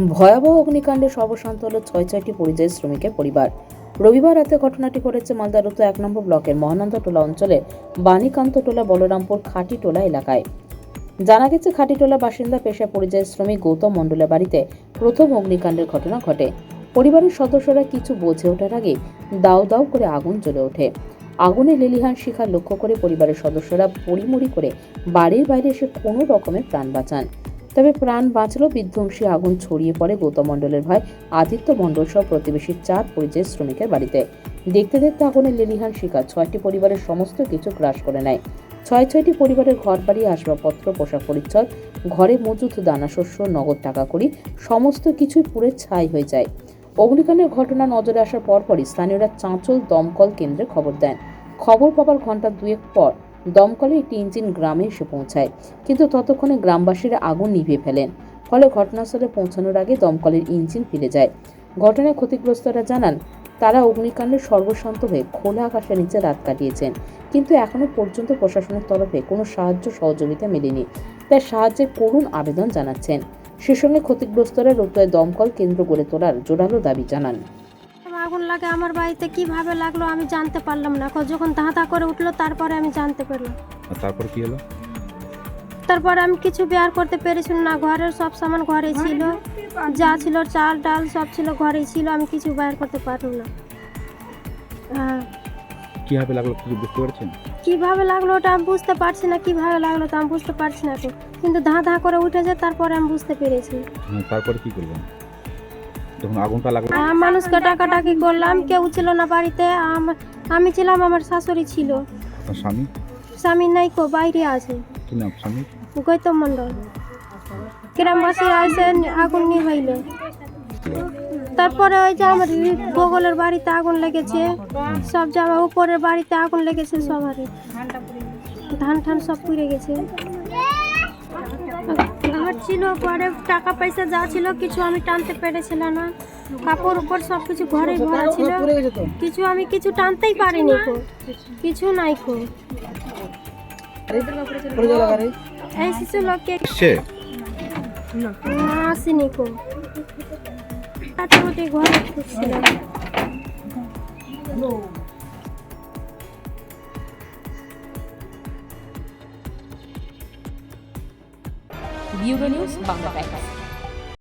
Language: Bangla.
ভয়াবহ অগ্নিকাণ্ডে সর্বশান্ত হল ছয়টি পরিযায়ী শ্রমিকের পরিবার। রবিবার রাতে ঘটনাটি ঘটেছে মালদার উত্তর 1 নম্বর ব্লকের মহানন্দাটোলা অঞ্চলের বাণীকান্তটোলা বলরামপুর খাটিটোলা এলাকায়। জানা গেছে, খাটিটোলা বাসিন্দা পেশায় পরিযায়ী শ্রমিক গৌতম মণ্ডলের বাড়িতে প্রথম অগ্নিকাণ্ডের ঘটনা ঘটে। পরিবারের সদস্যরা কিছু বোঝে ওঠার আগে দাউ দাউ করে আগুন জ্বলে ওঠে। আগুনে লেলিহান শিখা লক্ষ্য করে পরিবারের সদস্যরা পড়িমড়ি করে বাড়ির বাইরে এসে কোনো রকমে প্রাণ বাঁচান। তবে প্রাণ বাঁচলেও বিধ্বংসী আগুন ছড়িয়ে পড়ে গৌতম মণ্ডলের ভাই আদিত্য মণ্ডল সহ প্রতিবেশী 4 পরিযায়ী শ্রমিকের বাড়িতে। দেখতে দেখতে আগুনের লেলিহান শিখা 6টি পরিবারের সমস্ত কিছু গ্রাস করে নেয়। ছয়টি পরিবারের ঘরবাড়ি, আসবাবপত্র, পোশাক পরিচ্ছদ, ঘরে মজুত দানাশস্য, নগদ টাকা কড়ি সমস্ত কিছুই পুড়ে ছাই হয়ে যায়। অগ্নিকাণ্ডের ঘটনা নজরে আসার পরপরই স্থানীয়রা চাঁচল দমকল কেন্দ্রে খবর দেন। খবর পাওয়ার ঘণ্টা দুয়েক পর দমকলে একটি ইঞ্জিন গ্রামে এসে পৌঁছায়, কিন্তু ততক্ষণে গ্রামবাসীরা আগুন নিভিয়ে ফেলেন। ফলে ঘটনাস্থলে পৌঁছানোর আগে দমকলের ইঞ্জিন ফিরে যায়। ঘটনায় ক্ষতিগ্রস্তরা জানান, তারা অগ্নিকাণ্ডে সর্বশান্ত হয়ে খোলা আকাশের নিচে রাত কাটিয়েছেন, কিন্তু এখনো পর্যন্ত প্রশাসনের তরফে কোনো সাহায্য সহযোগিতা মেলেনি। তাই সাহায্যের করুণ আবেদন জানাচ্ছেন। সে সঙ্গে ক্ষতিগ্রস্তরা রোগটায় দমকল কেন্দ্র গড়ে তোলার জোরালো দাবি জানান। আগুন লাগে আমার বাড়িতে, কিভাবে লাগলো আমি জানতে পারলাম না। যখন ধাঁধা করে উঠলো তারপরে আমি জানতে পারলাম। তারপর কি হলো? তারপরে আমি কিছু বের করতে পেরেছি না। ঘরের সব সামান ঘরে ছিল, যা ছিল চাল ডাল সব ছিল ঘরেই ছিল, আমি কিছু বের করতে পারলাম না। কিভাবে লাগলো কিছু বুঝতে পারছেন? কিভাবে লাগলো ওটা আমি বুঝতে পারছি না, কিভাবে লাগলো তা আমি বুঝতে পারছি না তো, কিন্তু ধাঁধা করে উঠেছে তারপরে আমি বুঝতে পেরেছি। তারপরে কি করলেন যখন আগুনটা লাগলো? মানুষকে ডাকাডাকি করলাম, কেউ ছিল না বাড়িতে। আমি ছিলাম, আমার শাশুড়ি ছিল। স্বামী? স্বামী নাই কো, বাইরে আছে। কি নাম স্বামী? গৌতম মণ্ডল। গ্রামবাসী আসে আগুন নিভাইল। তারপরে ওই যে আমার বগলের বাড়িতে আগুন লেগেছে, সব জায়গা উপরের বাড়িতে আগুন লেগেছে, সবারই ধান ঠান সব পুড়ে গেছে। ঘর ছিল, পরে টাকা পয়সা যা ছিল কিছু আমি টানতে পেরেছিলাম না। কাপড় উপর সব কিছু ঘরে ভরা ছিল, কিছু আমি কিছু টানতেই পারিনি কো, কিছু নাই কো। এই শিশু লোককে আসেনি কো, কাটাকুটি ঘরে ঢুকছিলাম। Bureau news Bangla Times.